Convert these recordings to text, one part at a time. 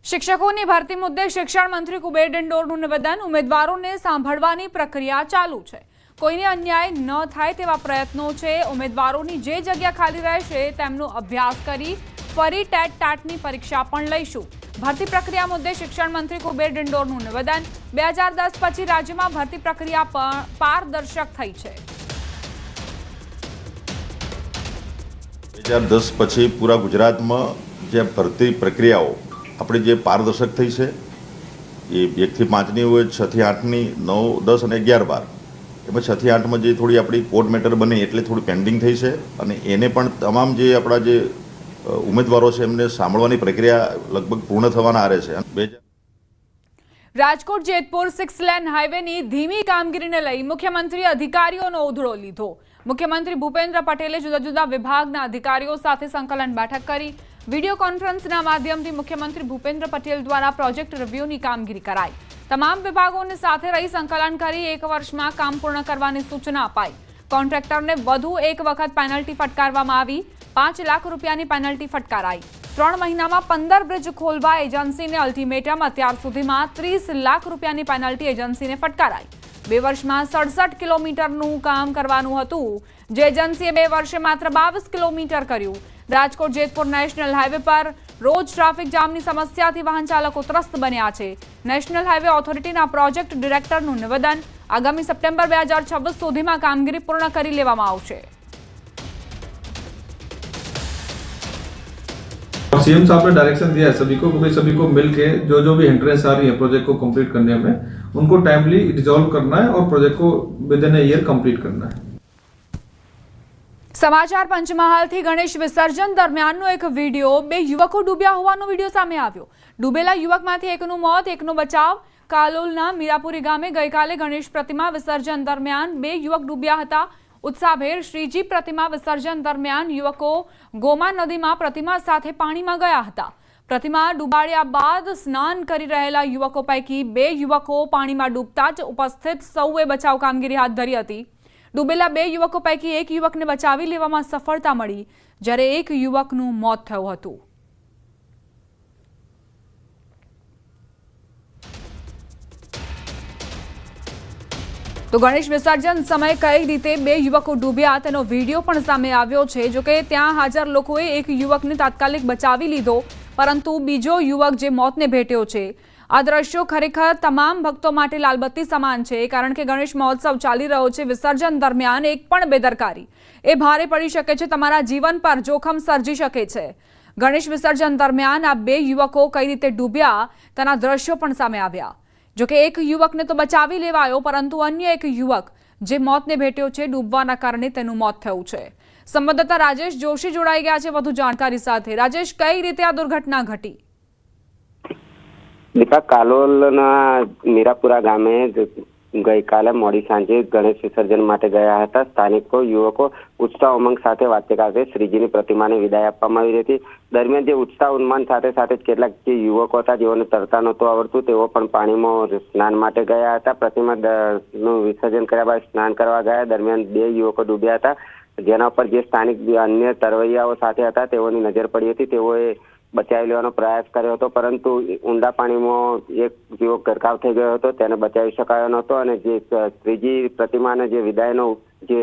શિક્ષકોની ભરતી મુદ્દે શિક્ષણ મંત્રી કુબેર ડિંડોરનું નિવેદન। ઉમેદવારોને સાંભળવાની પ્રક્રિયા ચાલુ છે। કોઈને અન્યાય ન થાય તેવા પ્રયત્નો છે। ઉમેદવારોની જે જગ્યા ખાલી રહેશે તેમનો અભ્યાસ કરી ફરી ટેટ ટાટની પરીક્ષા પણ લઈશું। ભરતી પ્રક્રિયા મુદ્દે શિક્ષણ મંત્રી કુબેર ડિંડોરનું નિવેદન। 2010 પછી રાજ્યમાં ભરતી પ્રક્રિયા પારદર્શક થઈ છે। 2010 પછી પૂરા ગુજરાતમાં જે ભરતી પ્રક્રિયાઓ આપણે જે પારદર્શક થઈ છે એ 1 થી 5ની હોય, 6 થી 8ની, 9, 10 અને 11, 12 એમાં 6 થી 8માં જે થોડી આપણી કોર્ટ મેટર બની એટલે થોડી પેન્ડિંગ થઈ છે અને એને પણ તમામ જે આપણા જે ઉમેદવારો છે એમને સાંભળવાની પ્રક્રિયા લગભગ પૂર્ણ થવાના આરે છે। રાજકોટ જેતપુર 6 લેન હાઈવેની ધીમી કામગીરીને લઈ મુખ્યમંત્રી અધિકારીઓનો ઉધડો લીધો। મુખ્યમંત્રી ભૂપેન્દ્ર પટેલે જુદા જુદા વિભાગના અધિકારીઓ સાથે સંકલન બેઠક કરી। વીડિયો કોન્ફરન્સના માધ્યમથી મુખ્યમંત્રી ભૂપેન્દ્ર પટેલ દ્વારા પ્રોજેક્ટ રિવ્યુની કામગીરી કરાઈ। તમામ વિભાગોને સાથે રહી સંકલન કરી 1 વર્ષમાં કામ પૂર્ણ કરવાની સૂચના અપાઈ। કોન્ટ્રાક્ટરને વધુ 1 વખત પેનલ્ટી ફટકારવામાં આવી। 5 લાખ રૂપિયાની પેનલ્ટી ફટકારાઈ। 3 મહિનામાં 15 બ્રિજ ખોલવા એજન્સીને અલ્ટિમેટમ। અત્યાર સુધીમાં 30 લાખ રૂપિયાની પેનલ્ટી એજન્સીને ફટકારાઈ। 2 વર્ષમાં 67 કિલોમીટરનું કામ કરવાનું હતું, જે એજન્સીએ 2 વર્ષે માત્ર 22 કિલોમીટર કર્યું। રાજકોટ જેતપુર નેશનલ હાઈવે પર રોજ ટ્રાફિક જામની સમસ્યાથી વાહન ચાલકો ત્રસ્ત બન્યા છે। નેશનલ હાઈવે ઓથોરિટીના પ્રોજેક્ટ ડિરેક્ટરનું નિવેદન। આગામી સપ્ટેમ્બર 2026 સુધીમાં કામગીરી પૂર્ણ કરી લેવામાં આવશે। सीएम साहब ने डायरेक्शन दिया है सभी को मिलके जो भी हिंड्रेंस आ रही है प्रोजेक्ट को कंप्लीट करने में, उनको टाइमली रिजॉल्व करना है और प्रोजेक्ट को with in a year complete करना है। समाचार पंचमहालથી ગણેશ વિસર્જન દરમિયાનનો એક વિડિયો। 2 યુવકો ડૂબ્યા હોવાનો વિડિયો સામે આવ્યો। ડૂબેલા યુવકમાંથી એકનું મોત, એકનો બચાવ। કાલોલના મીરાપુરી ગામે ગઈકાલે ગણેશ પ્રતિમા વિસર્જન દરમિયાન 2 યુવક ડૂબ્યા હતા। ઉત્સાહભેર શ્રીજી પ્રતિમા વિસર્જન દરમિયાન યુવકો ગોમા નદીમાં પ્રતિમા સાથે પાણીમાં ગયા હતા। પ્રતિમા ડૂબાડ્યા બાદ સ્નાન કરી રહેલા યુવકો પૈકી 2 યુવકો પાણીમાં ડૂબતા જ ઉપસ્થિત સૌએ બચાવ કામગીરી હાથ ધરી હતી। ડૂબેલા 2 યુવકો પૈકી 1 યુવકને બચાવી લેવામાં સફળતા મળી, જ્યારે 1 યુવકનું મોત થયું હતું। તો ગણેશ વિસર્જન સમયે કઈ રીતે 2 યુવકો ડૂબ્યા તેનો વિડીયો પણ સામે આવ્યો છે। જોકે ત્યાં હાજર લોકોએ 1 યુવકને તાત્કાલિક બચાવી લીધો, પરંતુ બીજો યુવક જે મોતને ભેટ્યો છે। આ દ્રશ્યો ખરેખર તમામ ભક્તો માટે લાલબત્તી સમાન છે, કારણ કે ગણેશ મહોત્સવ ચાલી રહ્યો છે। વિસર્જન દરમિયાન એક પણ બેદરકારી એ ભારે પડી શકે છે, તમારા જીવન પર જોખમ સર્જી શકે છે। ગણેશ વિસર્જન દરમિયાન આ 2 યુવકો કઈ રીતે ડૂબ્યા તેના દ્રશ્યો પણ સામે આવ્યા। જોકે 1 યુવકને તો બચાવી લેવાયો, પરંતુ અન્ય 1 યુવક જે મોતને ભેટ્યો છે, ડૂબવાના કારણે તેનું મોત થયું છે। સંવાદદાતા રાજેશ જોશી જોડાઈ ગયા છે વધુ જાણકારી સાથે। રાજેશ, કઈ રીતે આ દુર્ઘટના ઘટી? દીપા, કાલોલના મીરાપુરા ગામે ગઈકાલે મોડી સાંજે ગણેશ વિસર્જન માટે ગયા હતા। સ્થાનિકો યુવકો ઉત્સાહ ઉમંગ સાથે વાતે શ્રીજીની પ્રતિમાને વિદાય આપવામાં આવી હતી। દરમિયાન જે ઉત્સાહ ઉન્માન સાથે સાથે કેટલાક જે યુવકો હતા જેઓને તરતા નહોતું આવડતું, તેઓ પણ પાણીમાં સ્નાન માટે ગયા હતા। પ્રતિમાનું વિસર્જન કર્યા બાદ સ્નાન કરવા ગયા દરમિયાન 2 યુવકો ડૂબ્યા હતા, જેના પર જે સ્થાનિક અન્ય તરવૈયાઓ સાથે હતા તેઓની નજર પડી હતી। તેઓએ બચાવી લેવાનો પ્રયાસ કર્યો હતો, પરંતુ ઊંડા પાણીમાં 1 યુવક ગરકાવ થઈ ગયો હતો, તેને બચાવી શકાયો નહોતો અને જે શ્રીજી પ્રતિમાને જે વિદાયનો જે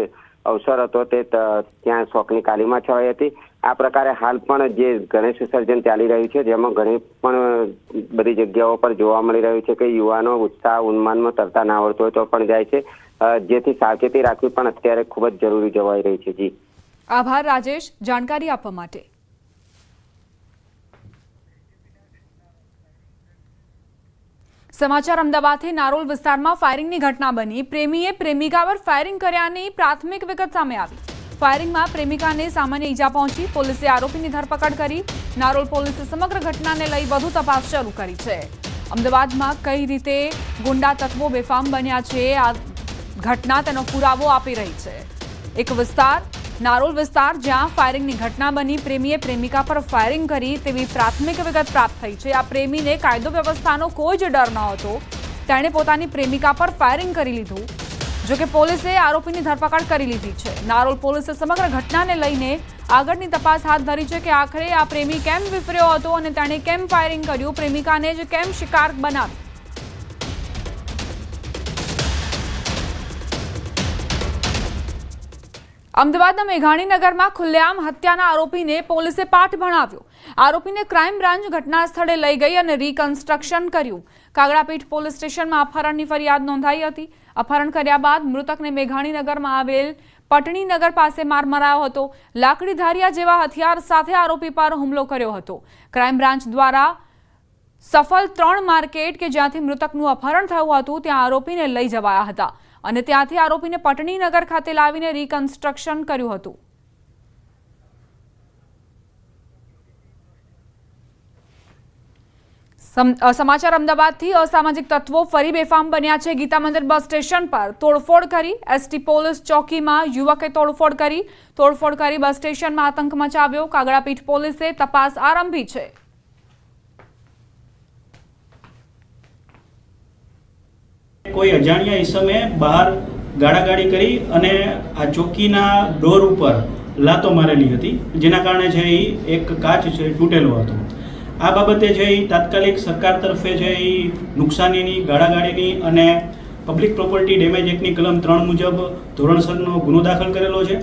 અવસર હતો તે ત્યાં શોકની કાલીમાં છવાઈ હતી। આ પ્રકારે હાલ પણ જે ગણેશ વિસર્જન ચાલી રહ્યું છે, જેમાં ઘણી પણ બધી જગ્યાઓ પર જોવા મળી રહ્યું છે કે યુવાનો ઉત્સાહ ઉન્માનમાં તરતા ના આવડતું હોય તો પણ જાય છે, જેથી સાવચેતી રાખવી પણ અત્યારે ખૂબ જ જરૂરી જવાઈ રહી છે। જી, આભાર રાજેશ જાણકારી આપવા માટે। સમાચાર અમદાવાદથી નારોલ વિસ્તારમાં ફાયરિંગની ઘટના બની। પ્રેમીએ પ્રેમિકા પર ફાયરિંગ કર્યાની પ્રાથમિક વિગત સામે આવી। ફાયરિંગમાં પ્રેમિકાને સામાન્ય ઈજા પહોંચી। પોલીસે આરોપીની ધરપકડ કરી। નારોલ પોલીસે સમગ્ર ઘટનાને લઈ વધુ તપાસ શરૂ કરી છે। અમદાવાદમાં કઈ રીતે ગુંડા તત્વો બેફામ બન્યા છે, આ ઘટના તેનો પુરાવો આપી રહી છે। એક વિસ્તાર નારોલ વિસ્તાર જ્યાં ફાયરિંગની ઘટના બની। પ્રેમીએ પ્રેમિકા પર ફાયરિંગ કરી તેવી પ્રાથમિક વિગત પ્રાપ્ત થઈ છે। આ પ્રેમીને કાયદો વ્યવસ્થાનો કોઈ જ ડર ન હતો, તેણે પોતાની પ્રેમિકા પર ફાયરિંગ કરી લીધું। જો કે પોલીસે આરોપીની ધરપકડ કરી લીધી છે। નારોલ પોલીસે સમગ્ર ઘટનાને લઈને આગળની તપાસ હાથ ધરી છે કે આખરે આ પ્રેમી કેમ વિફર્યો હતો અને તેણે કેમ ફાયરિંગ કર્યું, પ્રેમિકાને જ કેમ શિકાર બનાવી. અમદાવાદના મેઘાણીનગરમાં ખુલ્લેઆમ હત્યાના આરોપીને પોલીસે પાઠ ભણાવ્યો. આરોપીને ક્રાઇમ બ્રાન્ચ ઘટના સ્થળે લઈ ગઈ અને રિકન્સ્ટ્રક્શન કર્યું. કાગડાપીઠ પોલીસ સ્ટેશનમાં અપહરણની ફરિયાદ નોંધાઈ હતી. અપહરણ કર્યા બાદ મૃતકને મેઘાણીનગરમાં આવેલ પટણીનગર પાસે માર મરાયો હતો. લાકડી ધારિયા જેવા હથિયાર સાથે આરોપી પર હુમલો કર્યો હતો. ક્રાઇમ બ્રાન્ચ દ્વારા સફલ 3 માર્કેટ કે જ્યાંથી મૃતકનું અપહરણ થયું હતું ત્યાં આરોપીને લઈ જવાયા હતા અને ત્યાંથી આરોપીને પટણીનગર ખાતે લાવીને રિકન્સ્ટ્રક્શન કર્યું હતું. સમાચાર અમદાવાદથી. અસામાજિક તત્વો ફરી બેફામ બન્યા છે. ગીતા મંદિર બસ સ્ટેશન પર તોડફોડ કરી. એસટી પોલીસ ચોકીમાં યુવકે તોડફોડ કરી બસ સ્ટેશનમાં આતંક મચાવ્યો. કાગડાપીઠ પોલીસે તપાસ આરંભી છે. કોઈ અજાણ્યા ઈસમે બહાર ગાડાગાડી કરી અને આ ચોકીના ડોર ઉપર લાતો મારેલી હતી, જેના કારણે છે એ એક કાચ છે તૂટેલો હતો. આ બાબતે છે એ તાત્કાલિક સરકાર તરફે છે એ નુકસાનીની, ગાડાગાડીની અને પબ્લિક પ્રોપર્ટી ડેમેજ એક્ટની કલમ 3 મુજબ ધોરણસરનો ગુનો દાખલ કરેલો છે.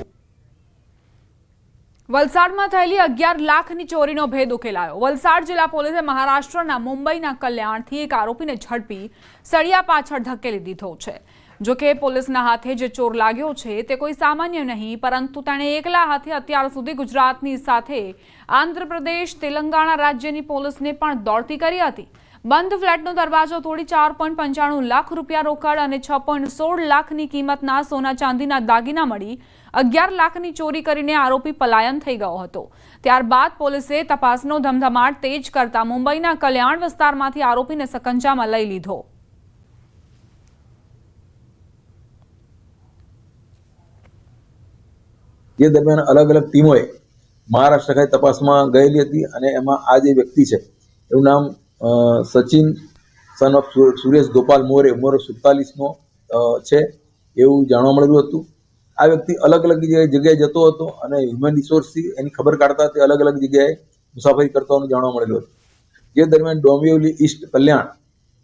વલસાડમાં થયેલી 11 લાખની ચોરીનો ભેદ ઉકેલાયો. વલસાડ જિલ્લા પોલીસે મહારાષ્ટ્રના મુંબઈના કલ્યાણથી એક આરોપીને ઝડપી સળિયા પાછળ ધકેલી દીધો છે. જોકે પોલીસના હાથે જે ચોર લાગ્યો છે તે કોઈ સામાન્ય નહીં, પરંતુ તેણે એકલા હાથે અત્યાર સુધી ગુજરાતની સાથે આંધ્રપ્રદેશ, તેલંગાણા રાજ્યની પોલીસને પણ દોડતી કરી હતી. બંધ ફ્લેટનો દરવાજો તોડી 4.95 લાખ રૂપિયા રોકડ અને 6.16 લાખની કિંમતના સોના ચાંદીના દાગીના મળી 11 લાખની ચોરી કરીને આરોપી પલાયન થઈ ગયો હતો. ત્યારબાદ પોલીસે તપાસનો ધમધમાટ તેજ કરતા મુંબઈના કલ્યાણ વિસ્તારમાંથી આરોપીને સકંજામાં લઈ લીધો. જે દરમિયાન અલગ અલગ ટીમોએ મહારાષ્ટ્ર ખાતે તપાસમાં ગયેલી હતી અને એમાં આ જે વ્યક્તિ છે એનું નામ સચિન સન ઓફ સુરેશ ગોપાલ મોરે, ઉંમર 47નો છે એવું જાણવા મળેલું હતું. આ વ્યક્તિ અલગ અલગ જગ્યાએ જતો હતો અને હ્યુમન રિસોર્સથી એની ખબર કાઢતા તે અલગ અલગ જગ્યાએ મુસાફરી કરતા હોવાનું જાણવા મળેલું હતું. જે દરમિયાન ડોંબિવલી ઈસ્ટ કલ્યાણ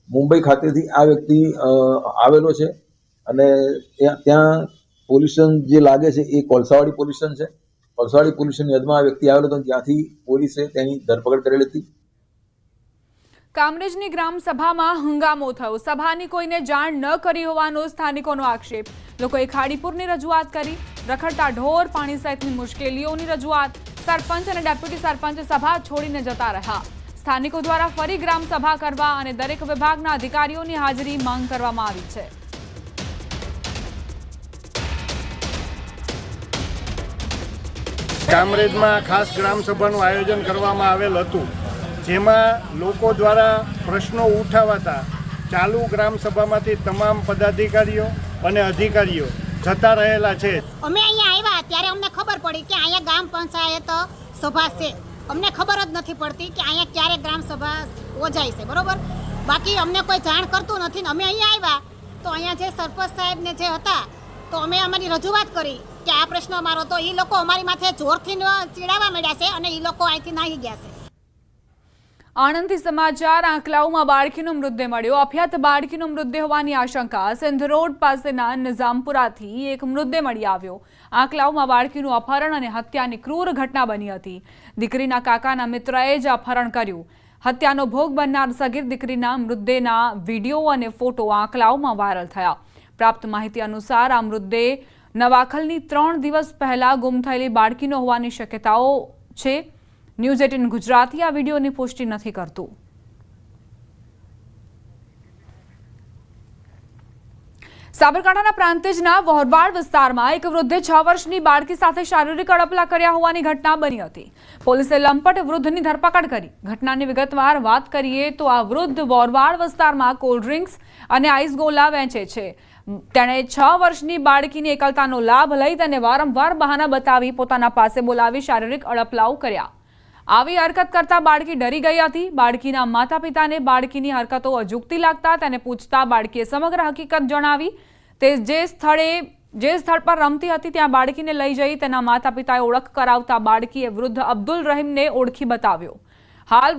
મુંબઈ ખાતેથી આ વ્યક્તિ આવેલો છે અને ત્યાં પોલીસ સ્ટેશન જે લાગે છે એ કોલસાવાડી પોલીસ સ્ટેશન છે. કોલસાવાડી પોલીસ સ્ટેશનની હદમાં આ વ્યક્તિ આવેલો હતો, ત્યાંથી પોલીસે તેની ધરપકડ કરેલી હતી. કામરેજની ગ્રામસભામાં હંગામો થયો. સભાની કોઈને જાણ ન કરી હોવાનો સ્થાનિકોનો આક્ષેપ. લોકોએ ખાડીપુરની રજૂઆત કરી. રખડતા ઢોર, પાણી સહિતની મુશ્કેલીઓની રજૂઆત. સરપંચ અને ડેપ્યુટી સરપંચ સભા છોડીને જતા રહ્યા. સ્થાનિકો દ્વારા ફરી ગ્રામસભા કરવા અને દરેક વિભાગના અધિકારીઓની હાજરી માંગ કરવામાં આવી છે. કામરેજમાં ખાસ ગ્રામસભાનું આયોજન કરવામાં આવેલ હતું, જેમાં લોકો દ્વારા પ્રશ્નો ઉઠાવાતા ચાલુ ગ્રામસભામાંથી તમામ પદાધિકારીઓ અને અધિકારીઓ જતા રહેલા છે. અમે અહીંયા આવ્યા ત્યારે અમને ખબર પડી કે અહીંયા ગ્રામ પંચાયત સભા છે. અમને ખબર જ નથી પડતી કે અહીંયા ક્યારે ગ્રામસભા યોજાય છે, બરોબર. બાકી અમને કોઈ જાણ કરતું નથી ને અમે અહીંયા આવ્યા તો અહીંયા જે સરપંચ સાહેબને જે હતા તો અમે અમારી રજૂઆત કરી કે આ પ્રશ્ન અમારો, તો એ લોકો અમારી માથે જોરથી ચીડાવવા માંડ્યા છે અને એ લોકો અહીંથી નાહી ગયા છે. આણંદથી સમાચાર. આંકલાવમાં બાળકીનો મૃતદેહ મળ્યો. અભ્યાત બાળકીનો મૃતદેહ હોવાની આશંકા. સિંધ રોડ પાસેના નિઝામપુરાથી એક મૃતદેહ મળી આવ્યો. આંકલાવમાં બાળકીનું અપહરણ અને હત્યાની ક્રૂર ઘટના બની હતી. દીકરીના કાકાના મિત્રએ જ અપહરણ કર્યું. હત્યાનો ભોગ બનનાર સગીર દીકરીના મૃતદેહના વિડીયો અને ફોટો આંકલાવમાં વાયરલ થયા. પ્રાપ્ત માહિતી અનુસાર આ મૃતદેહ નવાખલની 3 દિવસ પહેલા ગુમ થયેલી બાળકીનો હોવાની શક્યતાઓ છે. ન્યૂઝ 18 ગુજરાતી આ વિડીયોની પુષ્ટિ નથી કરતું. સાબરકાંઠાના પ્રાંતિજના વહોરવાડ વિસ્તારમાં એક વૃદ્ધે 6 વર્ષની બાળકી સાથે શારીરિક અડપલા કર્યા હોવાની ઘટના બની હતી. પોલીસે લંપટ વૃદ્ધની ધરપકડ કરી. ઘટનાની વિગતવાર વાત કરીએ તો આ વૃદ્ધ વહોરવાડ વિસ્તારમાં કોલ્ડ ડ્રિંક્સ અને આઈસ ગોલા વેચે છે. તેણે 6 વર્ષની બાળકીની એકલતાનો લાભ લઈ તેને વારંવાર બહાના બતાવી પોતાના પાસે બોલાવી શારીરિક અડપલાઓ કર્યા. આવી હરકત કરતા બાળકી ડરી ગઈ હતી. બાળકીના માતા પિતાને બાળકીની હરકતો અજુગતી લાગતા તેને પૂછતા બાળકીએ સમગ્ર હકીકત જણાવી. તે જે સ્થળે જે સ્થળ પર રમતી હતી ત્યાં બાળકીને લઈ જઈ તેના માતા પિતાએ ઓળખ કરાવતા બાળકીએ વૃદ્ધ અબ્દુલ રહીમને ઓળખી બતાવ્યો. હાલ